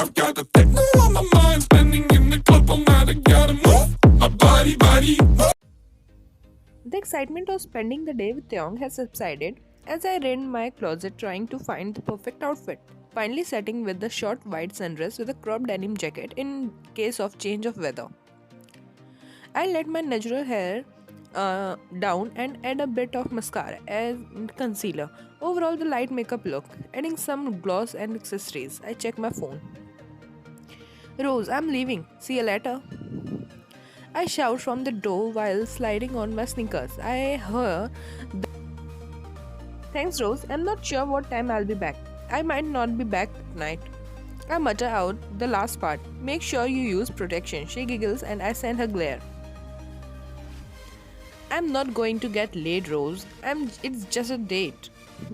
I've got the techno on my mind, spending in the club all night. I gotta move my body. The excitement of spending the day with Taehyung has subsided as I ran my closet trying to find the perfect outfit. Finally setting with the short white sundress with a cropped denim jacket in case of change of weather. I let my natural hair down and add a bit of mascara and concealer. Overall, the light makeup look. Adding some gloss and accessories. I check my phone. Rose, I'm leaving. See you later. I shout from the door while sliding on my sneakers. I hear, thanks, Rose. I'm not sure what time I'll be back. I might not be back tonight. I mutter out the last part. Make sure you use protection. She giggles and I send her glare. I'm not going to get late, Rose. It's just a date,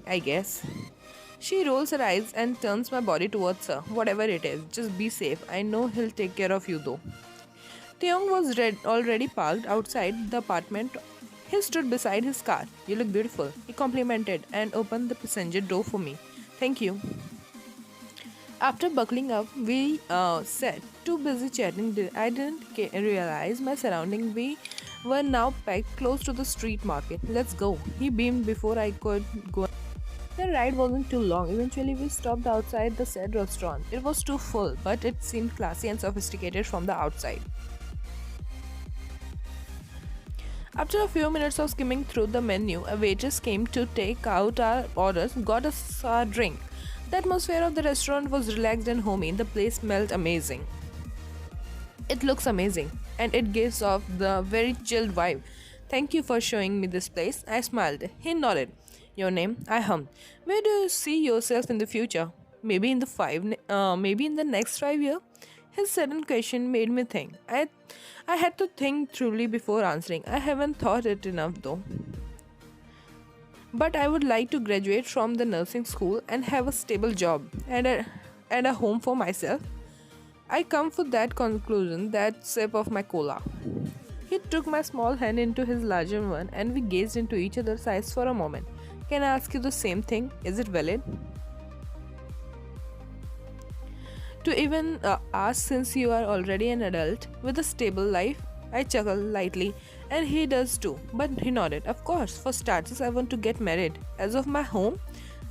I guess. She rolls her eyes and turns my body towards her. Whatever it is, just be safe. I know he'll take care of you though. Taeyong was already parked outside the apartment. He stood beside his car. You look beautiful. He complimented and opened the passenger door for me. Thank you. After buckling up, we sat too busy chatting. I didn't realize my surroundings. We were now packed close to the street market. Let's go. He beamed before I could go. The ride wasn't too long. Eventually, we stopped outside the said restaurant. It was too full, but it seemed classy and sophisticated from the outside. After a few minutes of skimming through the menu, a waitress came to take out our orders, got us our drink. The atmosphere of the restaurant was relaxed and homey. The place smelled amazing. It looks amazing, and it gives off the very chilled vibe. Thank you for showing me this place. I smiled. He nodded. Your name? I hummed. Where do you see yourself in the future? Maybe in the next 5 years. His sudden question made me think. I had to think truly before answering. I haven't thought it enough though. But I would like to graduate from the nursing school and have a stable job and a home for myself. I come to that conclusion that sip of my cola. He took my small hand into his larger one and we gazed into each other's eyes for a moment. Can I ask you the same thing? Is it valid? To even ask since you are already an adult with a stable life? I chuckled lightly, and he does too, but he nodded. Of course, for starters, I want to get married. As of my home,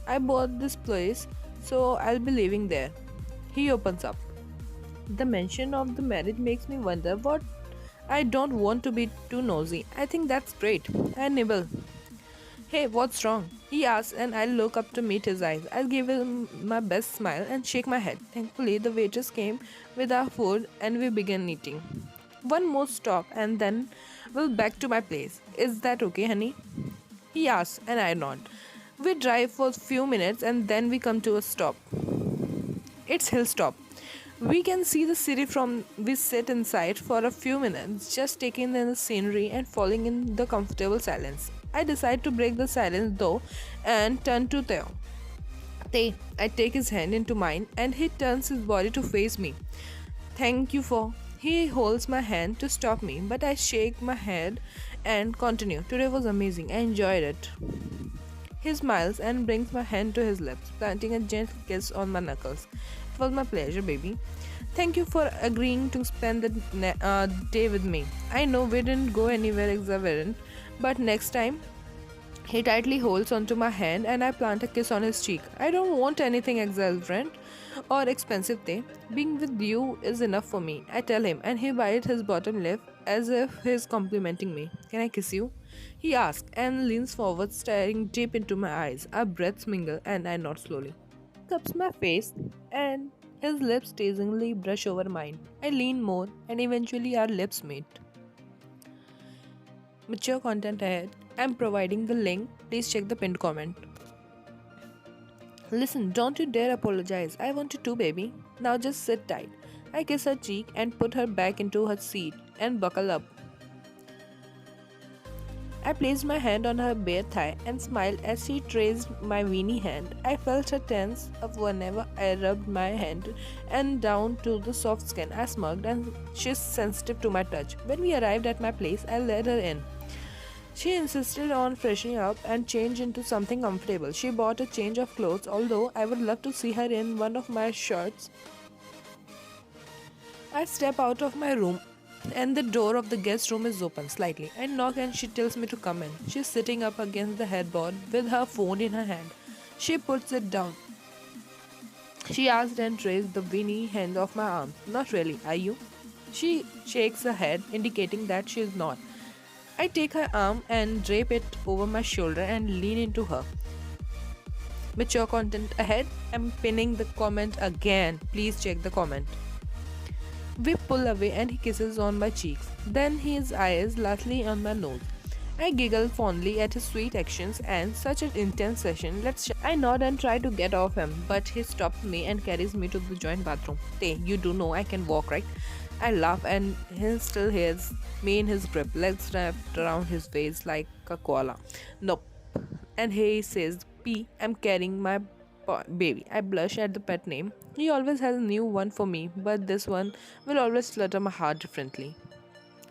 I bought this place, so I'll be living there. He opens up. The mention of the marriage makes me wonder what. I don't want to be too nosy. I think that's great. I nibble. Hey, what's wrong? He asks, and I look up to meet his eyes. I'll give him my best smile and shake my head. Thankfully, the waitress came with our food and we began eating. One more stop and then we'll back to my place. Is that okay, honey? He asks, and I nod. We drive for a few minutes and then we come to a stop. It's Hilltop. We can see the city from we sit inside for a few minutes, just taking in the scenery and falling in the comfortable silence. I decide to break the silence though and turn to Theo. I take his hand into mine and he turns his body to face me. Thank you for. He holds my hand to stop me, but I shake my head and continue. Today was amazing. I enjoyed it. He smiles and brings my hand to his lips, planting a gentle kiss on my knuckles. It was my pleasure, baby. Thank you for agreeing to spend the day with me. I know we didn't go anywhere extravagant, but next time, he tightly holds onto my hand and I plant a kiss on his cheek. I don't want anything exuberant or expensive day. Being with you is enough for me, I tell him, and he bites his bottom lip as if he's complimenting me. Can I kiss you? He asks and leans forward, staring deep into my eyes. Our breaths mingle and I nod slowly. He cups my face and his lips teasingly brush over mine. I lean more and eventually our lips meet. Mature content ahead. I'm providing the link. Please check the pinned comment. Listen, don't you dare apologize. I want you to, baby. Now just sit tight. I kiss her cheek and put her back into her seat and buckle up. I placed my hand on her bare thigh and smiled as she traced my weeny hand. I felt her tense up whenever I rubbed my hand and down to the soft skin. I smirked and she's sensitive to my touch. When we arrived at my place, I led her in. She insisted on freshening up and change into something comfortable. She bought a change of clothes, although I would love to see her in one of my shirts I step out of my room and the door of the guest room is open slightly. I knock and she tells me to come in. She's sitting up against the headboard with her phone in her hand. She puts it down. She asked and raised the veiny hand of my arm. Not really, are you? She shakes her head, indicating that she is not. I take her arm and drape it over my shoulder and lean into her. Mature content ahead. I'm pinning the comment again. Please check the comment. We pull away and he kisses on my cheeks. Then his eyes lastly on my nose. I giggle fondly at his sweet actions and such an intense session. I nod and try to get off him, but he stops me and carries me to the joint bathroom. Tay, you do know I can walk, right? I laugh and he still has me in his grip, legs wrapped around his waist like a koala. Nope. And he says, P, I'm carrying my baby. I blush at the pet name. He always has a new one for me, but this one will always flutter my heart differently.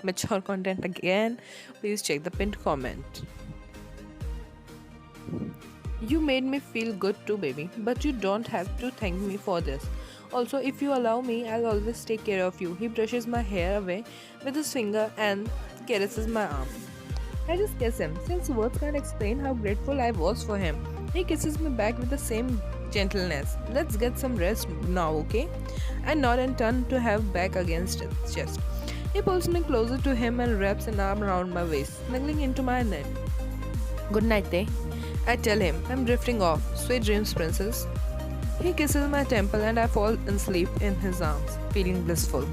Mature content again. Please check the pinned comment. You made me feel good too, baby, but you don't have to thank me for this. Also, if you allow me, I'll always take care of you. He brushes my hair away with his finger and caresses my arm. I just kiss him, since words can't explain how grateful I was for him. He kisses me back with the same gentleness. Let's get some rest now, okay? I nod and turn to have back against his chest. He pulls me closer to him and wraps an arm around my waist, snuggling into my neck. Good night, Tay. I tell him, I'm drifting off. Sweet dreams, princess. He kisses my temple and I fall asleep in his arms, feeling blissful.